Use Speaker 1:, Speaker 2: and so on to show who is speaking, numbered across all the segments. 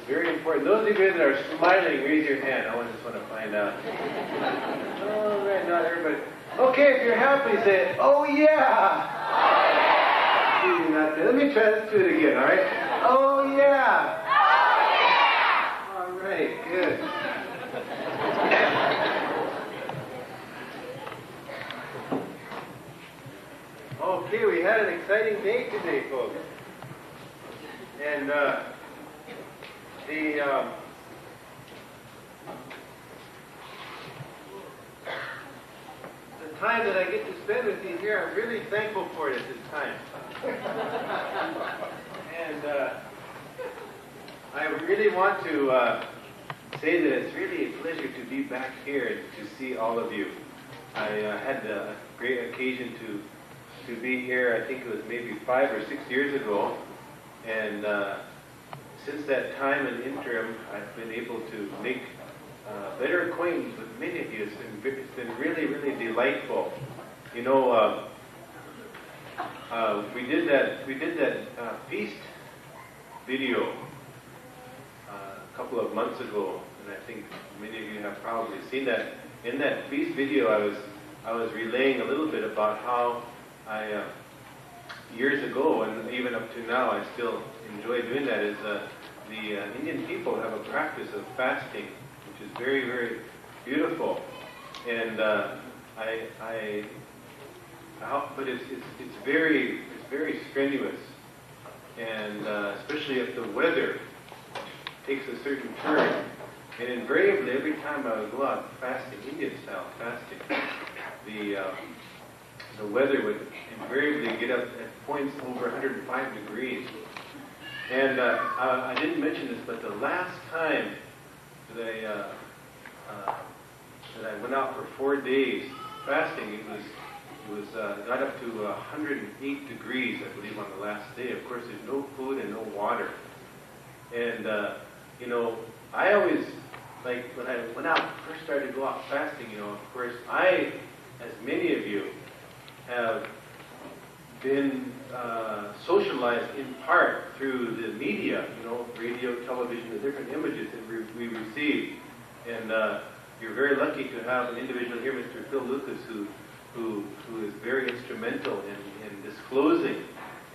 Speaker 1: Very important. Those of you that are smiling, raise your hand. I just want to find out. All right, not everybody. Okay, if you're happy, say, oh yeah! Oh yeah! Let me try, let's do it again, all right? Oh yeah! Oh yeah! All right, good. Okay, we had an exciting day today, folks. And the time that I get to spend with you here, I'm really thankful for it at this time. And I really want to say that it's really a pleasure to be back here to see all of you. I had a great occasion to be here, I think it was maybe 5 or 6 years ago. And since that time in interim, I've been able to make better acquaintance with many of you. It's been really, really delightful. You know, we did that feast video a couple of months ago, and I think many of you have probably seen that. In that feast video, I was relaying a little bit about how I years ago, and even up to now, I still enjoy doing that, is the Indian people have a practice of fasting, which is very, very beautiful. And but it's very strenuous, and especially if the weather takes a certain turn. And invariably, every time I would go out fasting, Indian style fasting, the weather would invariably get up at points over 105 degrees. And I didn't mention this, but the last time that I went out for 4 days fasting, it was got up to 108 degrees, I believe, on the last day. Of course, there's no food and no water. And you know, I always, like when I first started to go out fasting, you know, of course, I, as many of you, have been socialized in part through the media, you know, radio, television, the different images that we receive. And you're very lucky to have an individual here, Mr. Phil Lucas, who is very instrumental in disclosing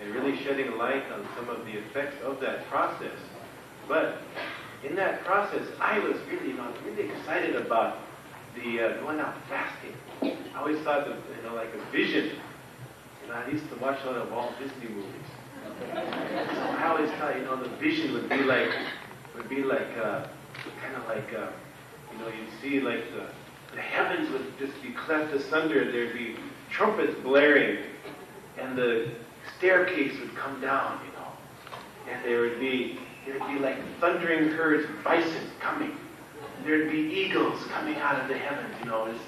Speaker 1: and really shedding light on some of the effects of that process. But in that process, I was really, you know, really excited about the going out fasting. I always thought of, you know, like a vision. You know, I used to watch a lot of Walt Disney movies. So I always thought, you know, the vision would be like kind of like, you know, you'd see like the heavens would just be cleft asunder. There'd be trumpets blaring, and the staircase would come down, you know, and there'd be like thundering herds of bison coming. There'd be eagles coming out of the heavens, you know, this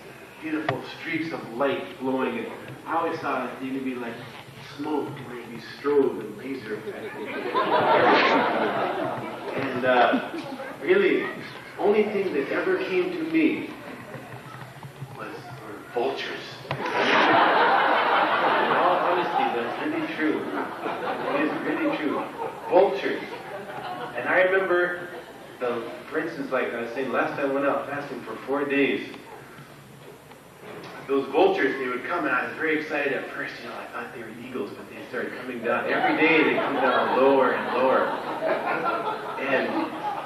Speaker 1: beautiful streaks of light blowing. And I always thought it would be like smoke, and there'd be strobe and laser effect. And really, the only thing that ever came to me were vultures. In all honesty, that's really true. It is really true. Vultures. And I remember, for instance, like I was saying, last time I went out fasting for 4 days, those vultures, they would come, and I was very excited at first. You know, I thought they were eagles, but they started coming down. Every day they come down lower and lower. And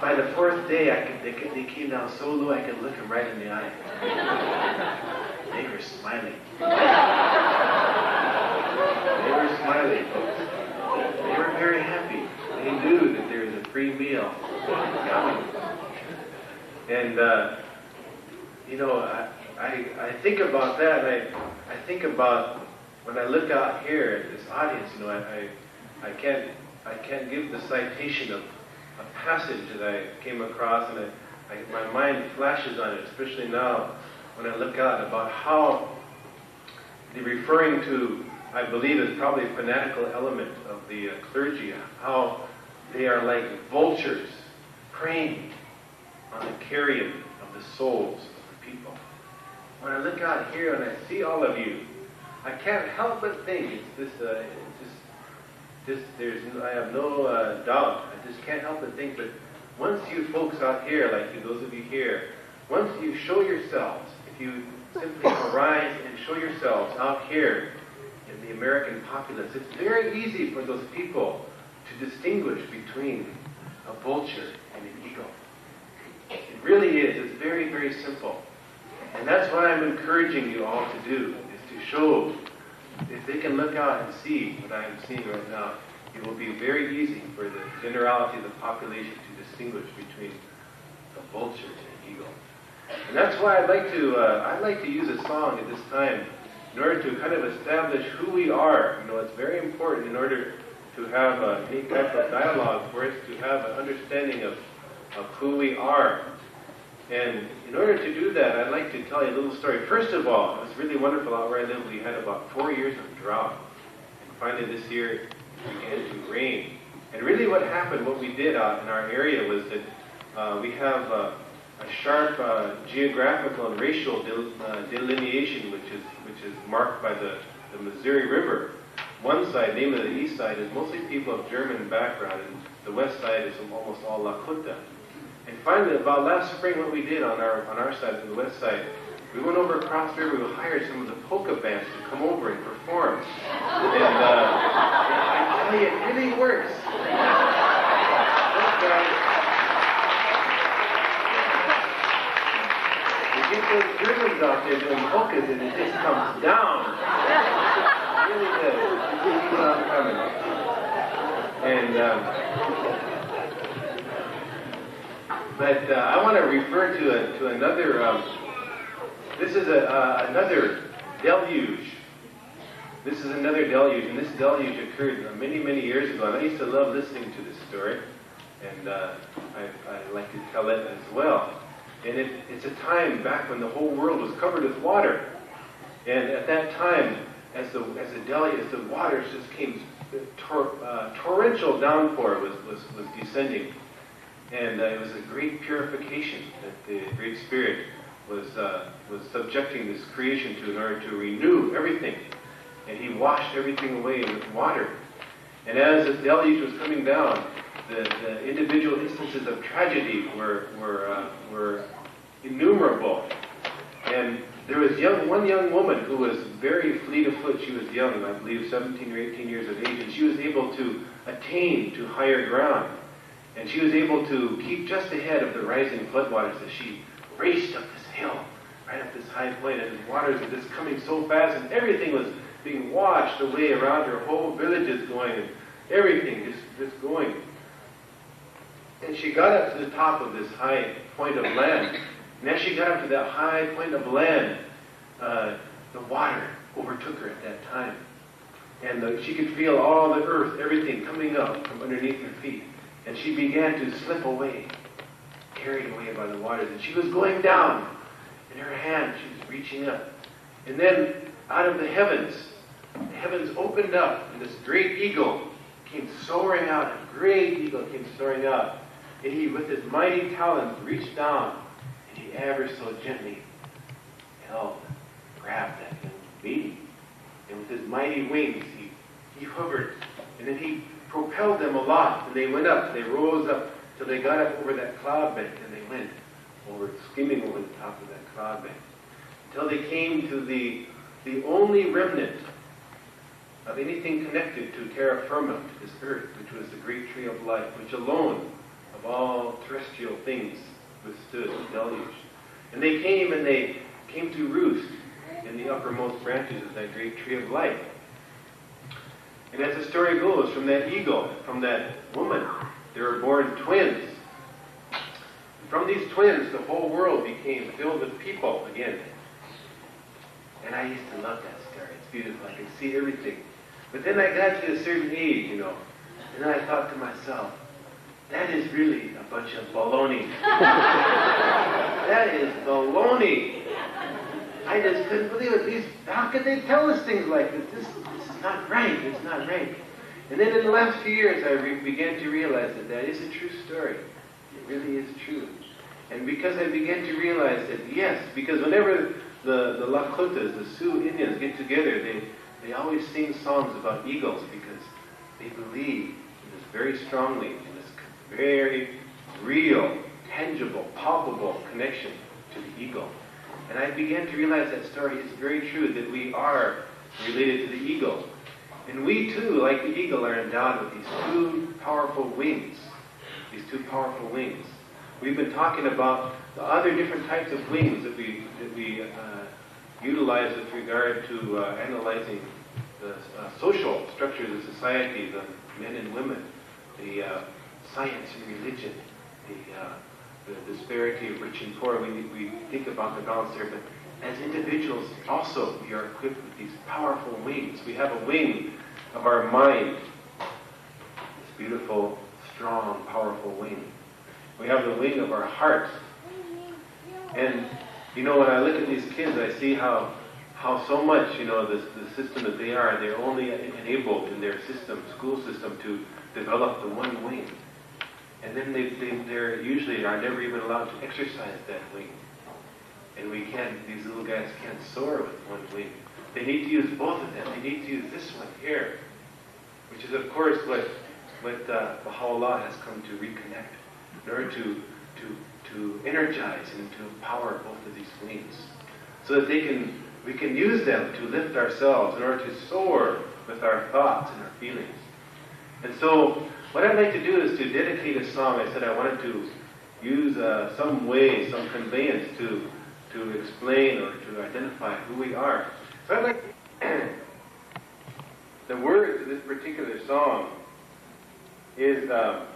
Speaker 1: by the 4th day, they came down so low I could look them right in the eye. They were smiling. They were smiling, folks. They were very happy. They knew that there was a free meal coming. And, you know, I think about that. I think about when I look out here at this audience, you know, I can't give the citation of a passage that I came across, and my mind flashes on it, especially now when I look out about how the referring to, I believe, is probably a fanatical element of the clergy, how they are like vultures preying on the carrion of the souls of the people. When I look out here and I see all of you, I can't help but think I have no doubt. I just can't help but think that once you folks out here, like you, those of you here, once you show yourselves, if you simply arise and show yourselves out here in the American populace, it's very easy for those people to distinguish between a vulture and an eagle. It really is. It's very, very simple. And that's what I'm encouraging you all to do, is to show, if they can look out and see what I'm seeing right now, it will be very easy for the generality of the population to distinguish between a vulture and an eagle. And that's why I'd like to use a song at this time in order to kind of establish who we are. You know, it's very important in order to have any type of dialogue for us to have an understanding of who we are. And in order to do that, I'd like to tell you a little story. First of all, it was really wonderful out where I live. We had about 4 years of drought. And finally this year it began to rain. And really what happened, what we did out in our area was that we have a sharp geographical and racial delineation which is marked by the Missouri River. One side, namely the east side, is mostly people of German background, and the west side is almost all Lakota. And finally, about last spring, what we did on our side, on the west side, we went over across the river. We hired some of the polka bands to come over and perform. And I tell you, it really works. You get those Germans out there doing polkas, and it just comes down. It really does. It just keeps on coming. And but I want to refer to another. This is another deluge. This is another deluge, and this deluge occurred many, many years ago. And I used to love listening to this story, and I like to tell it as well. And it's a time back when the whole world was covered with water. And at that time, as the waters just came, torrential downpour was descending. And it was a great purification that the Great Spirit was subjecting this creation to in order to renew everything. And He washed everything away with water. And as the deluge was coming down, the individual instances of tragedy were innumerable. And there was one young woman who was very fleet of foot. She was young, I believe 17 or 18 years of age, and she was able to attain to higher ground. And she was able to keep just ahead of the rising floodwaters as she raced up this hill, right up this high point, and the waters were just coming so fast, and everything was being washed away around her. Whole villages going, and everything just going. And she got up to the top of this high point of land. And as she got up to that high point of land, the water overtook her at that time. And she could feel all the earth, everything coming up from underneath her feet. And she began to slip away, carried away by the waters. And she was going down. In her hand, she was reaching up. And then, out of the heavens opened up, and this great eagle came soaring out. A great eagle came soaring out. And he, with his mighty talons, reached down, and he ever so gently grabbed that young baby. And with his mighty wings, he hovered. And then he propelled them aloft, and they went up, they rose up, till they got up over that cloud bank, and they went over, skimming over the top of that cloud bank, until they came to the only remnant of anything connected to terra firma, to this earth, which was the great tree of life, which alone, of all terrestrial things, withstood the deluge. And they came to roost in the uppermost branches of that great tree of life. And as the story goes, from that eagle, from that woman, there were born twins. And from these twins, the whole world became filled with people again. And I used to love that story. It's beautiful. I could see everything. But then I got to a certain age, and then I thought to myself, that is really a bunch of baloney. That is baloney. I just couldn't believe it. How could they tell us things like this? This is not right. It's not right. And then in the last few years, I began to realize that is a true story. It really is true. And because I began to realize that, yes, because whenever the Lakotas, the Sioux Indians, get together, they always sing songs about eagles because they believe in this very strongly, in this very real, tangible, palpable connection to the eagle. And I began to realize that story is very true, that we are related to the eagle. And we too, like the eagle, are endowed with these two powerful wings. These two powerful wings. We've been talking about the other different types of wings that we utilize with regard to analyzing the social structures of society, the men and women, the science and religion, the disparity of rich and poor. We think about the balance there, but as individuals also we are equipped with these powerful wings. We have a wing of our mind, this beautiful, strong, powerful wing. We have the wing of our heart. And you know, when I look at these kids, I see how so much, you know, the system that they are, they're only enabled in their system, school system, to develop the one wing. And then they're usually are never even allowed to exercise that wing. And these little guys can't soar with one wing. They need to use both of them. They need to use this one here, which is, of course, what Baha'u'llah has come to reconnect, in order to energize and to empower both of these wings, so that we can use them to lift ourselves in order to soar with our thoughts and our feelings. And so, what I'd like to do is to dedicate a song. I said I wanted to use some way, some conveyance to explain or to identify who we are. So I'd like the words of this particular song is the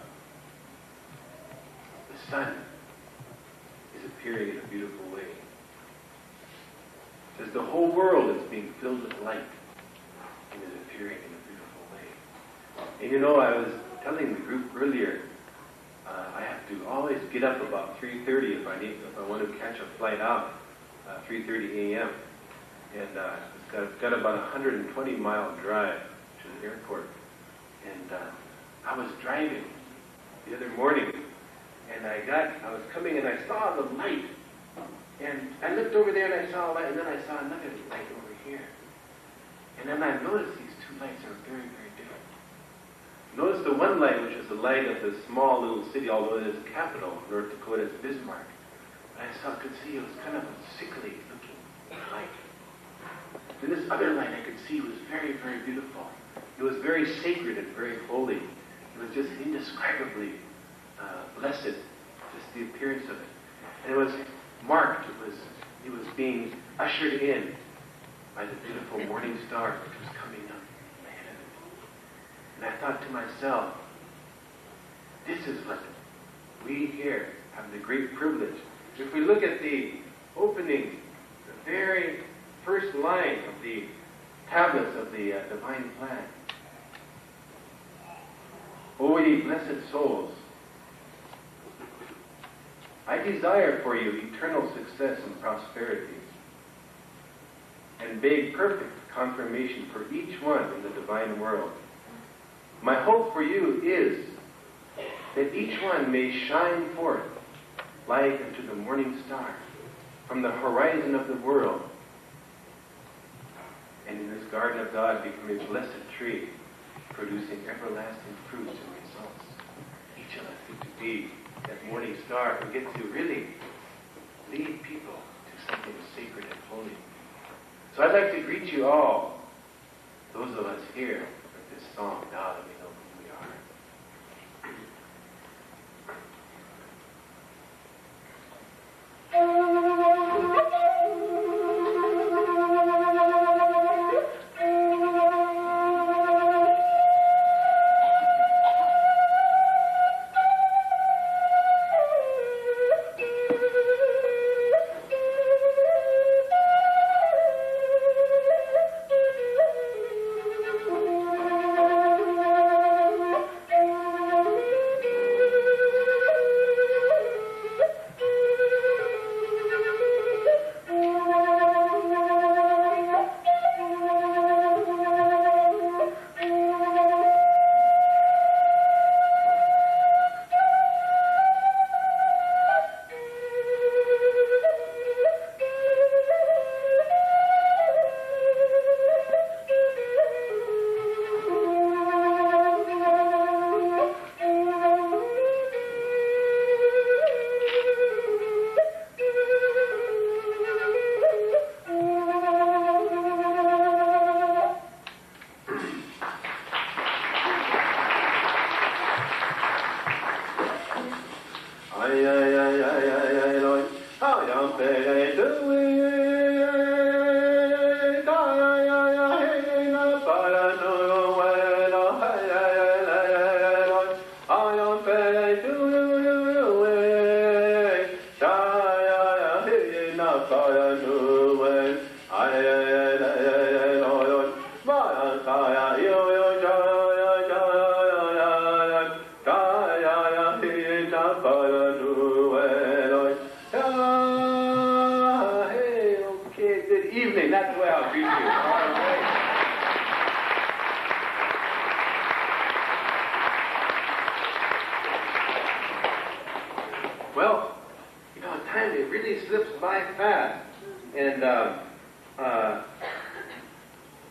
Speaker 1: sun is appearing in a beautiful way. It says the whole world is being filled with light and is appearing in a beautiful way. And you know, I was telling the group earlier, I have to always get up about 3:30 if I want to catch a flight out, 3:30 a.m. And it's got about a 120-mile drive to the airport. And I was driving the other morning, and I was coming and I saw the light. And I looked over there and I saw a light, and then I saw another light over here. And then I noticed these two lights are very, very different. Notice the one light, which is the light of the small little city, although it is the capital, North Dakota's Bismarck. I could see it was kind of a sickly looking light. And this other light I could see was very, very beautiful. It was very sacred and very holy. It was just indescribably blessed, just the appearance of it. And it was marked, it was being ushered in by the beautiful morning star which was coming up ahead of it. And I thought to myself, this is what we here have the great privilege. If we look at the opening, the very first line of the tablets of the divine plan, O ye blessed souls, I desire for you eternal success and prosperity, and beg perfect confirmation for each one in the divine world. My hope for you is that each one may shine forth like unto the morning star from the horizon of the world, and in this garden of God become a blessed tree, producing everlasting fruits and results. Each of us get to be that morning star who gets to really lead people to something sacred and holy. So I'd like to greet you all, those of us here, with this song, now that we know who we are. That's the way I'll greet you. All right. Well, you know, time, it really slips by fast. And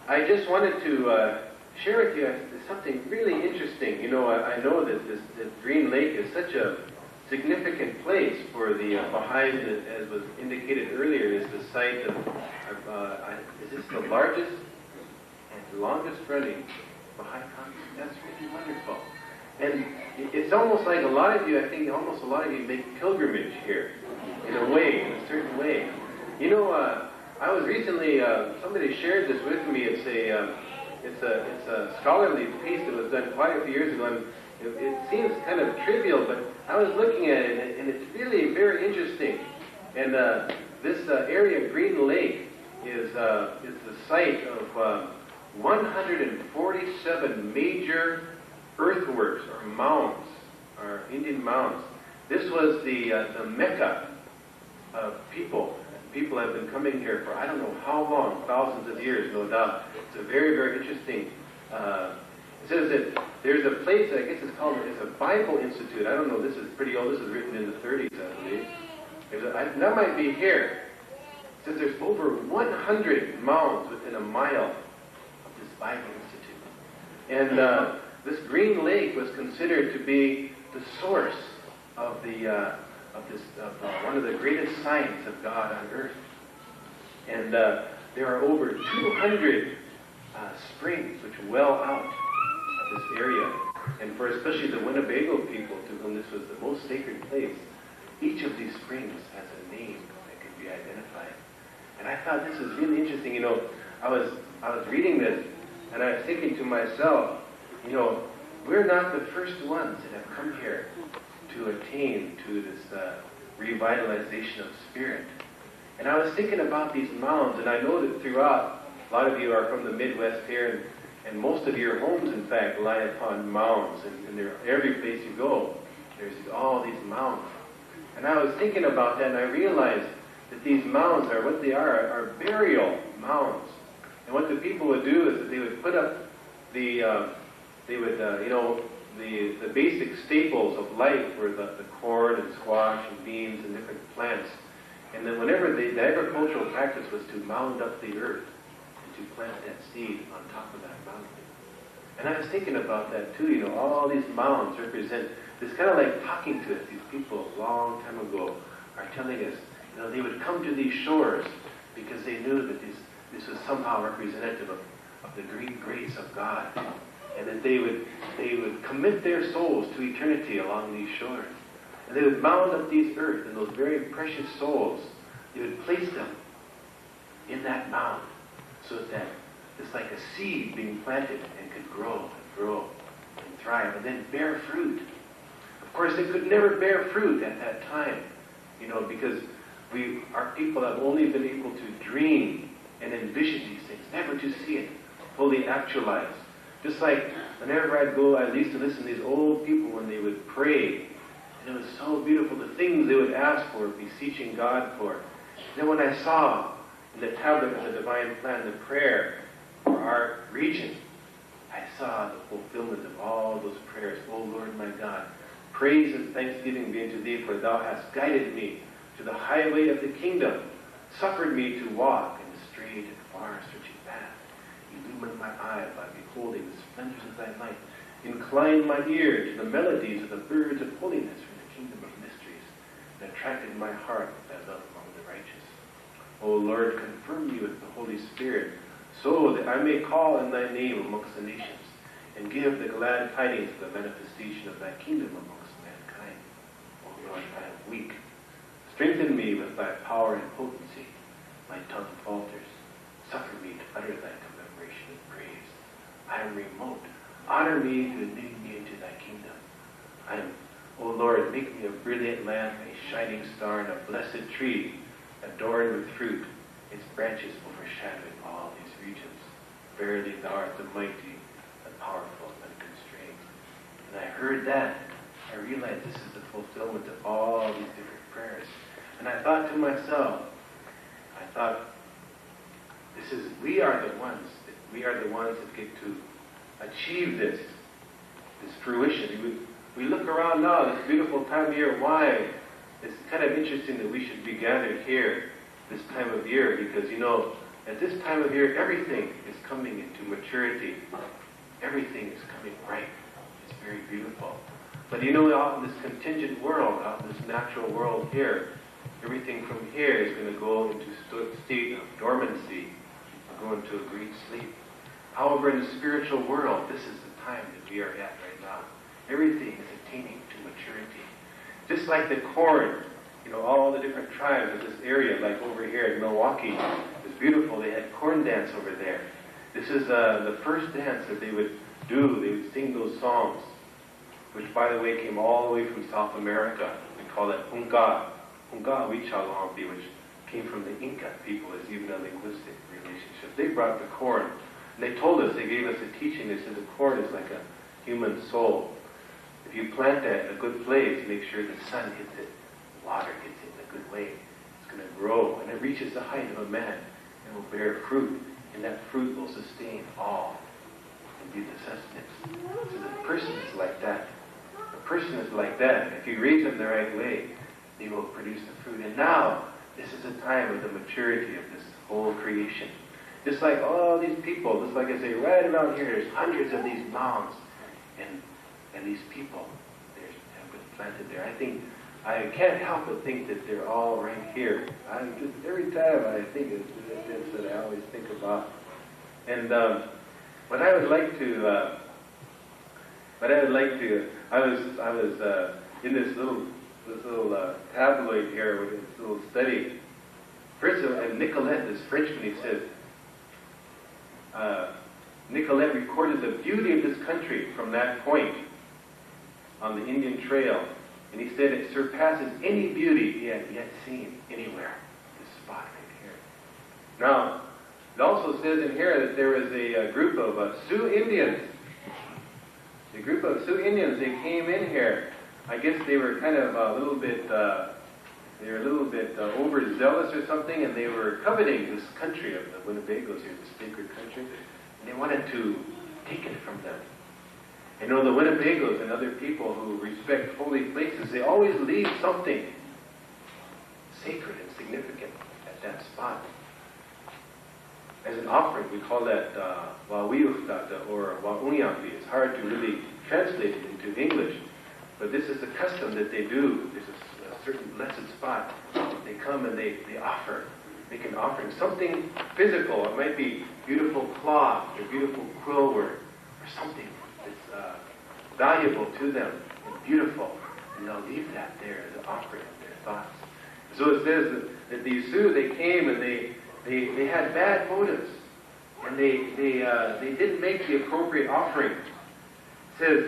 Speaker 1: I just wanted to share with you something really interesting. You know, I know that this Green Lake is such a significant place for the Baha'is, as was indicated earlier, is the site of, is this the largest and longest running Baha'i Conference? That's really wonderful. And it's almost like a lot of you, I think almost a lot of you make pilgrimage here, in a way, in a certain way. You know, I was recently, somebody shared this with me. It's a scholarly piece that was done quite a few years ago, and it seems kind of trivial, but I was looking at it, and it's really very interesting. And this area, Green Lake, is the site of 147 major earthworks or mounds, or Indian mounds. This was the Mecca of people. People have been coming here for I don't know how long, thousands of years, no doubt. It's a very, very interesting. It says that there's a place, I guess it's called, it's a Bible Institute. I don't know, this is pretty old. This is written in the 30s, I believe. That might be here. It says there's over 100 mounds within a mile of this Bible Institute. And this Green Lake was considered to be the source of one of the greatest signs of God on earth. And there are over 200 springs which well out of this area. And for especially the Winnebago people, to whom this was the most sacred place, each of these springs has a name that can be identified. And I thought this was really interesting. You know, I was reading this, and I was thinking to myself, you know, we're not the first ones that have come here to attain to this revitalization of spirit. And I was thinking about these mounds, and I know that throughout, a lot of you are from the Midwest here, and most of your homes, in fact, lie upon mounds, and every place you go, there's all these mounds. And I was thinking about that, and I realized that these mounds are what they are burial mounds. And what the people would do is that they would put up the basic staples of life were the corn and squash and beans and different plants. And then whenever the agricultural practice was to mound up the earth and to plant that seed on top of that mountain. And I was thinking about that too, you know, all these mounds represent, it's kind of like talking to us. These people a long time ago are telling us, you know, they would come to these shores because they knew that this was somehow representative of the great grace of God. And that they would commit their souls to eternity along these shores. And they would mound up these earth, and those very precious souls, they would place them in that mound so that it's like a seed being planted and could grow and thrive and then bear fruit. Of course, it could never bear fruit at that time, you know, because our people have only been able to dream and envision these things, never to see it fully actualized. Just like whenever I'd go, I used to listen to these old people when they would pray. And it was so beautiful, the things they would ask for, beseeching God for. And then when I saw in the tablet of the divine plan, the prayer for our region, I saw the fulfillment of all those prayers. Oh Lord my God, praise and thanksgiving be unto thee, for thou hast guided me to the highway of the kingdom, suffered me to walk in the straight and far-stretching path. Illumine my eye by beholding the splendors of thy light. Incline my ear to the melodies of the birds of holiness from the kingdom of mysteries, and attracted my heart with thy love among the righteous. O Lord, confirm me with the Holy Spirit, so that I may call in thy name amongst the nations, and give the glad tidings of the manifestation of thy kingdom amongst mankind. O Lord, I am with thy power and potency. My tongue falters. Suffer me to utter thy commemoration and praise. I am remote. Honor me to admit me into thy kingdom. O Lord, make me a brilliant lamp, a shining star, and a blessed tree, adorned with fruit, its branches overshadowing all these regions. Verily thou art the mighty, the powerful, unconstrained. And I heard that. I realized this is the fulfillment of all these different prayers. And I thought to myself, we are the ones that get to achieve this fruition. We look around now, this beautiful time of year. Why? It's kind of interesting that we should be gathered here this time of year, because at this time of year, everything is coming into maturity. Everything is coming right. It's very beautiful. But out in this contingent world, out in this natural world here, everything from here is going to go into a state of dormancy, go into a great sleep. However, in the spiritual world, this is the time that we are at right now. Everything is attaining to maturity. Just like the corn, all the different tribes of this area, like over here in Milwaukee, it's beautiful. They had corn dance over there. This is the first dance that they would do. They would sing those songs, which, by the way, came all the way from South America. We call it Hunga Wichalampi, which came from the Inca people. It's even a linguistic relationship. They brought the corn. And they told us, they gave us a teaching. They said the corn is like a human soul. If you plant that in a good place, make sure the sun hits it, water hits it in a good way. It's going to grow, and it reaches the height of a man, and will bear fruit, and that fruit will sustain all and be the sustenance. So the person is like that. The person is like that. If you raise them the right way, they will produce the fruit. And now, this is a time of the maturity of this whole creation. Just like all these people, just like I say, right around here, there's hundreds of these mounds, and these people have been planted there. I can't help but think that they're all right here. Every time I think of this, that I always think about. And what I would like to, I was in this little tabloid here with this little study. First of all, Nicolette, this Frenchman, he says, Nicolette recorded the beauty of this country from that point on the Indian Trail, and he said it surpasses any beauty he had yet seen anywhere. This spot right here. Now, it also says in here that there was a group of Sioux Indians. The group of Sioux Indians, they came in here. I guess they were kind of a little bit overzealous or something, and they were coveting this country of the Winnebagos here, this sacred country, and they wanted to take it from them. The Winnebagos and other people who respect holy places, they always leave something sacred and significant at that spot. As an offering, we call that Wawiuftata or Waunyampi. It's hard to really translate it into English, but this is the custom that they do. There's a certain blessed spot. They come and they offer, make an offering, something physical. It might be beautiful cloth or beautiful quill work or something that's valuable to them and beautiful, and they'll leave that there as an offering of their thoughts. So it says that these Sioux, they came and they had bad motives, and they didn't make the appropriate offering. It says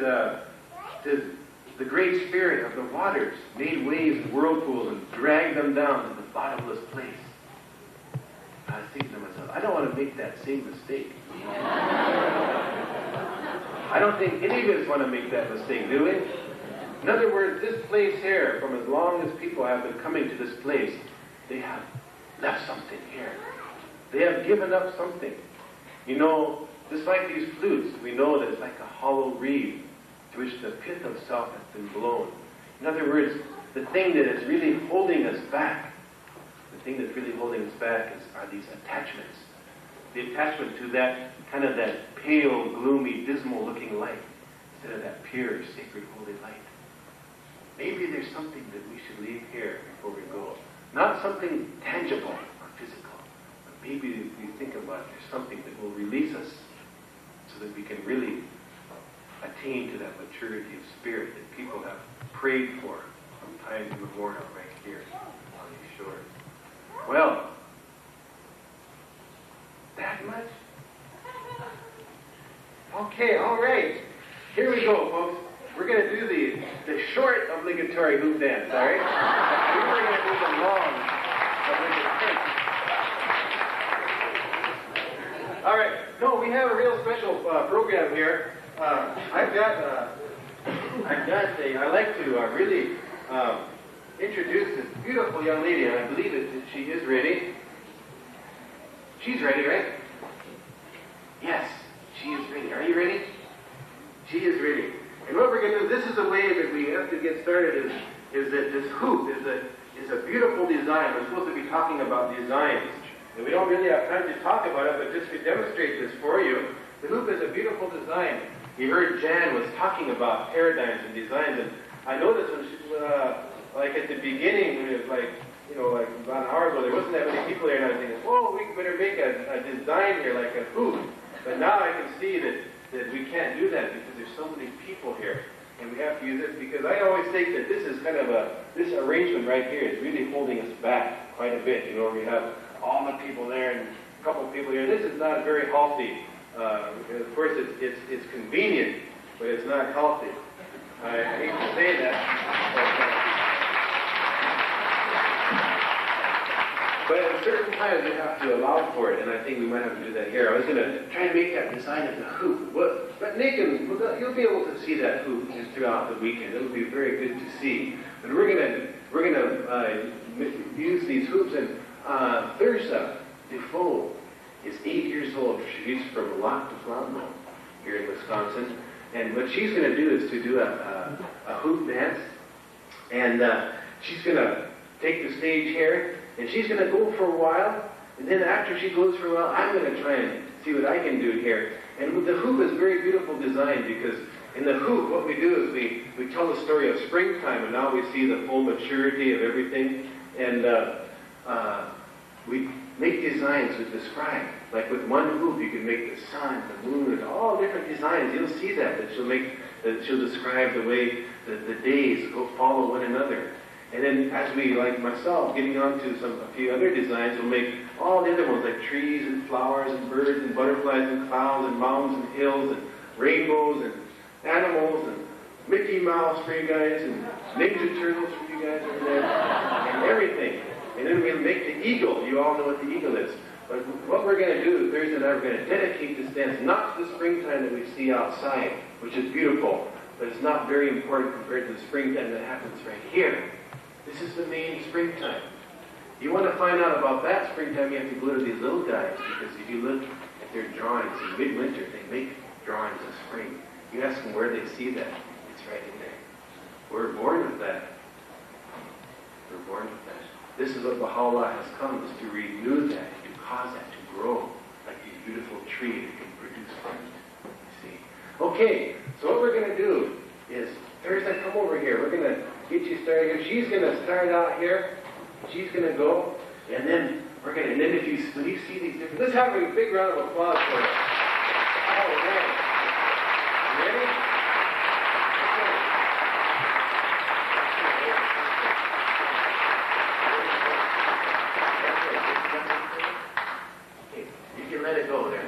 Speaker 1: the great spirit of the waters made waves and whirlpools and dragged them down to the bottomless place. I was thinking to myself, I don't want to make that same mistake. I don't think any of us want to make that mistake, do we? In other words, this place here, from as long as people have been coming to this place, they have left something here. They have given up something. Just like these flutes, we know that it's like a hollow reed to which the pith of self has been blown. In other words, the thing that is really holding us back, are these attachments. The attachment to that kind of that pale, gloomy, dismal-looking light instead of that pure, sacred, holy light. Maybe there's something that we should leave here before we go. Not something tangible or physical, but maybe we think about there's something that will release us so that we can really attain to that maturity of spirit that people have prayed for from time immemorial right here on these shores. Well, that much? Okay, all right. Here we go, folks. We're going to do the short obligatory hoop dance, all right? We're going to do the long obligatory. All right. No, we have a real special program here. I'd like to really introduce this beautiful young lady, and I believe that she is ready. She's ready, right? Yes, she is ready. Are you ready? She is ready. And what we're going to do, this is the way that we have to get started, is that this hoop is a beautiful design. We're supposed to be talking about designs. And we don't really have time to talk about it, but just to demonstrate this for you, the hoop is a beautiful design. You heard Jan was talking about paradigms and designs, and I noticed when she, like at the beginning, when it was like, like about an hour ago, there wasn't that many people here, and I was thinking, oh, we better make a design here, like a hoop. But now I can see that we can't do that because there's so many people here, and we have to use this because I always think that this is kind of this arrangement right here is really holding us back quite a bit. We have all the people there and a couple of people here. This is not very healthy. Of course, it's convenient, but it's not healthy. I hate to say that. But at certain times you have to allow for it, and I think we might have to do that here. I was going to try and make that design of the hoop. But Nathan, you'll be able to see that hoop throughout the weekend. It'll be very good to see. But we're going to use these hoops, and Thirza Defoe is 8 years old. She's from Locke Thirza here in Wisconsin. And what she's going to do is to do a hoop dance. And she's going to take the stage here, and she's going to go for a while. And then after she goes for a while, I'm going to try and see what I can do here. And the hoop is a very beautiful design because in the hoop, what we do is we tell the story of springtime, and now we see the full maturity of everything. And we make designs that describe. Like with one hoop, you can make the sun, the moon, and all different designs. You'll see that she'll describe the way that the days go follow one another. And then as we, like myself, getting on to a few other designs, we'll make all the other ones, like trees and flowers and birds and butterflies and clouds and mountains and hills and rainbows and animals and Mickey Mouse for you guys and Ninja Turtles for you guys over there and everything. And then we'll make the eagle. You all know what the eagle is. But what we're going to do, Thursday night, we're going to dedicate this dance not to the springtime that we see outside, which is beautiful, but it's not very important compared to the springtime that happens right here. This is the main springtime. You want to find out about that springtime, you have to go to these little guys, because if you look at their drawings in midwinter, they make drawings of spring. You ask them where they see that. It's right in there. We're born with that. We're born with that. This is what Baha'u'llah has come, is to renew that, to cause that to grow, like these beautiful trees that can produce fruit. You see? Okay, so what we're going to do is, Thursday, come over here. We're going to get you started here. She's going to start out here. She's going to go, and then when you see these different, let's have a big round of applause for her. All right. Ready? Okay. You can let it go there.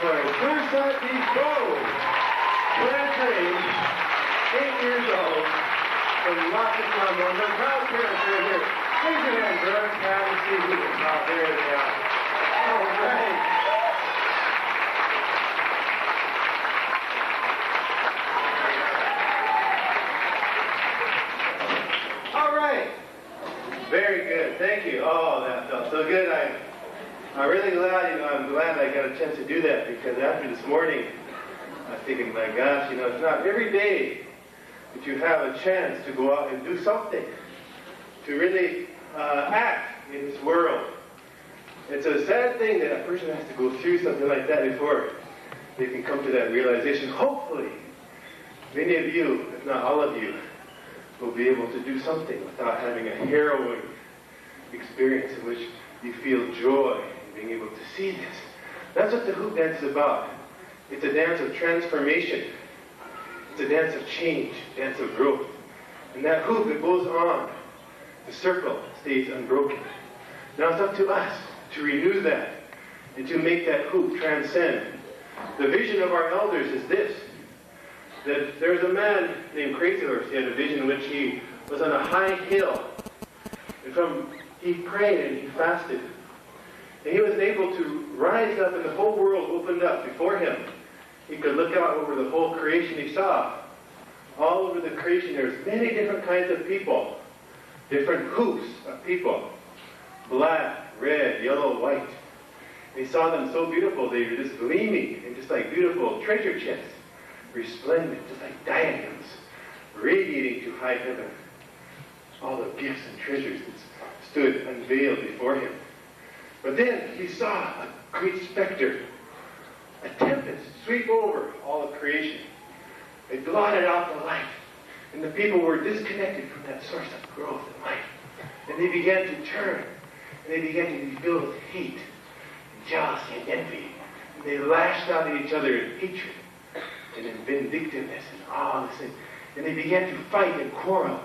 Speaker 1: for Thirza Defoe, graduating 8 years old from Locke Thirza Defoe. The proud parents are here. Raise your hands, brother. Let's see who can talk. There they are. All right. All right. Very good. Thank you. Oh, that felt so good. I'm really glad, I'm glad I got a chance to do that, because after this morning, I was thinking, my gosh, it's not every day that you have a chance to go out and do something, to really act in this world. It's a sad thing that a person has to go through something like that before they can come to that realization. Hopefully, many of you, if not all of you, will be able to do something without having a harrowing experience in which you feel joy in being able to see this. That's what the hoop dance is about. It's a dance of transformation. It's a dance of change, a dance of growth. And that hoop, it goes on. The circle stays unbroken. Now it's up to us to renew that and to make that hoop transcend. The vision of our elders is this, that there's a man named Crazy Horse. He had a vision in which he was on a high hill. And he prayed and he fasted. And he was able to rise up, and the whole world opened up before him. He could look out over the whole creation. He saw all over the creation there's many different kinds of people, different hoops of people, black, red, yellow, white. And he saw them so beautiful, they were just gleaming and just like beautiful treasure chests, resplendent, just like diadems, radiating to high heaven. All the gifts and treasures that stood unveiled before him. But then he saw a great specter, a tempest sweep over all of creation. It blotted out the light, and the people were disconnected from that source of growth and life. And they began to turn, and they began to be filled with hate, and jealousy, and envy. And they lashed out at each other in hatred, and in vindictiveness, and all this thing. And they began to fight and quarrel.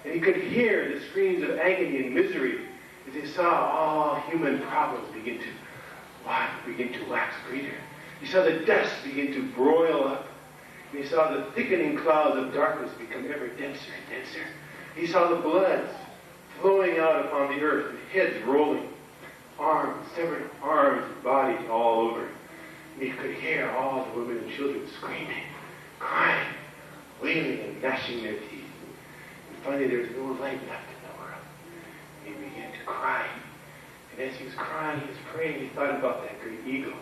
Speaker 1: And he could hear the screams of agony and misery as he saw all human problems begin to wax greater. He saw the dust begin to broil up. And he saw the thickening clouds of darkness become ever denser and denser. He saw the blood flowing out upon the earth, and heads rolling, arms, severed arms and bodies all over. And he could hear all the women and children screaming, crying, wailing, and gnashing their teeth. Finally, there was no light left in the world. And he began to cry. And as he was crying, he was praying, he thought about that great eagle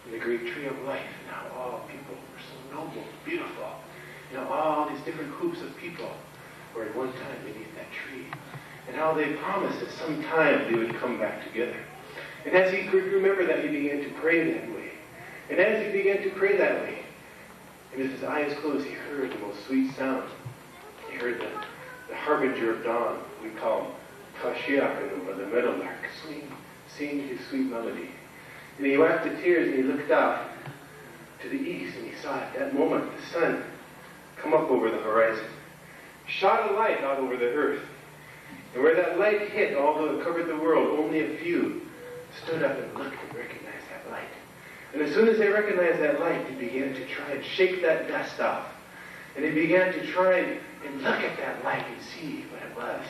Speaker 1: and the great tree of life, and how all people were so noble, beautiful. All these different groups of people were at one time beneath that tree. And how they promised that sometime they would come back together. And as he could remember that, he began to pray that way. And as he began to pray that way, and as his eyes closed, he heard the most sweet sound. He heard the harbinger of dawn, we call Kashiach, or the meadowlark, singing his sweet melody. And he wiped the tears and he looked out to the east, and he saw at that moment the sun come up over the horizon, shot a light out over the earth. And where that light hit, although it covered the world, only a few stood up and looked and recognized that light. And as soon as they recognized that light, they began to try and shake that dust off. And they began to try and look at that light and see what it was.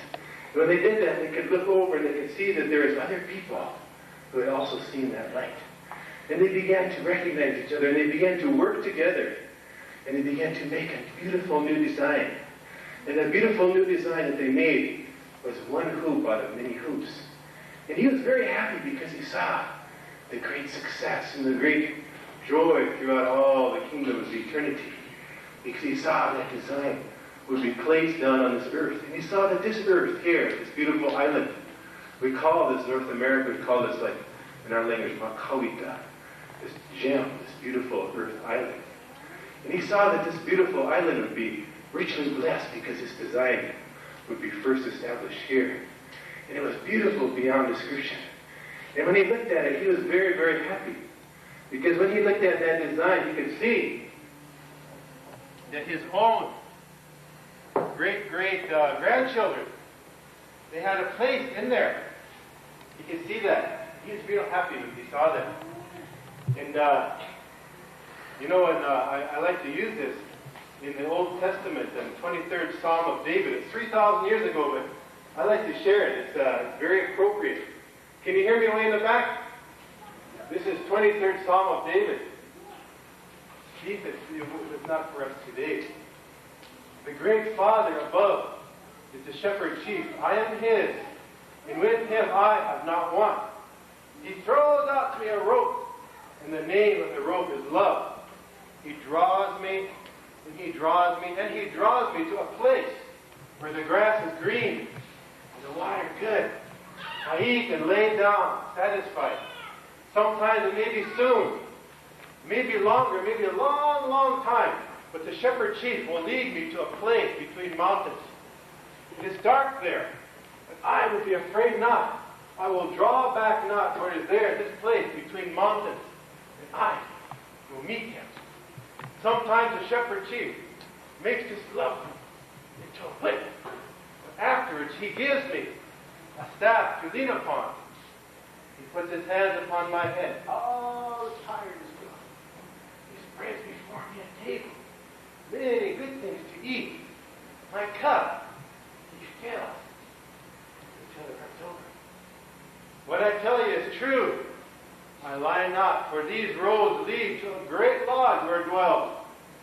Speaker 1: And when they did that, they could look over and they could see that there was other people who had also seen that light. And they began to recognize each other, and they began to work together. And they began to make a beautiful new design. And the beautiful new design that they made was one hoop out of many hoops. And he was very happy because he saw the great success and the great joy throughout all the kingdom of eternity. Because he saw that design would be placed down on this earth. And he saw that this earth here, this beautiful island, we call this North America, we call this, like, in our language, Makawita, this gem, this beautiful earth island. And he saw that this beautiful island would be richly blessed because this design would be first established here. And it was beautiful beyond description. And when he looked at it, he was very, very happy. Because when he looked at that design, he could see that his own great-grandchildren, they had a place in there. He could see that. He was real happy when he saw that.
Speaker 2: And, and I like to use this in the Old Testament, the 23rd Psalm of David. It's 3,000 years ago, but I like to share it. It's very appropriate. Can you hear me way in the back? This is 23rd Psalm of David. Jesus, it's not for us today. The great Father above is the shepherd chief. I am his, and with him I have not want. He throws out to me a rope, and the name of the rope is love. He draws me, and he draws me, and he draws me to a place where the grass is green, and the water good. I eat and lay down, satisfied. Sometimes it may be soon, maybe longer, maybe a long, long time, but the shepherd chief will lead me to a place between mountains. It is dark there, but I will be afraid not. I will draw back not, for it is there, this place between mountains, and I will meet him. Sometimes the shepherd chief makes this love into a whip, but afterwards he gives me a staff to lean upon. He puts his hands upon my head. All tired is gone. He spreads before me a table, many good things to eat. My cup, he fills until it runs over. What I tell you is true. I lie not, for these roads lead to a great lodge where dwells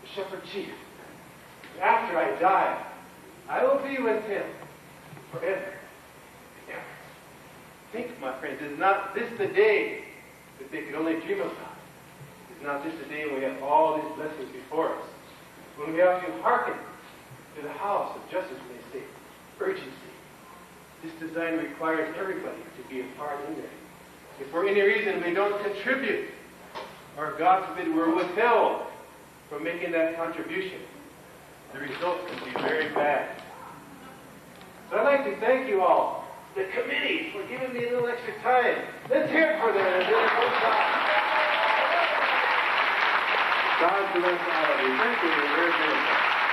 Speaker 2: the shepherd chief. After I die, I will be with him forever and ever. Think, my friends, is not this the day that they could only dream about? Is not this the day when we have all these blessings before us? When we have to hearken to the house of justice, may say, urgency. This design requires everybody to be a part in there. If for any reason we don't contribute, or God forbid we're withheld from making that contribution, the results can be very bad. So I'd like to thank you all, the committee, for giving me a little extra time. Let's hear it for them. They're doing a good job. God bless all of you. Thank you. You're very beautiful.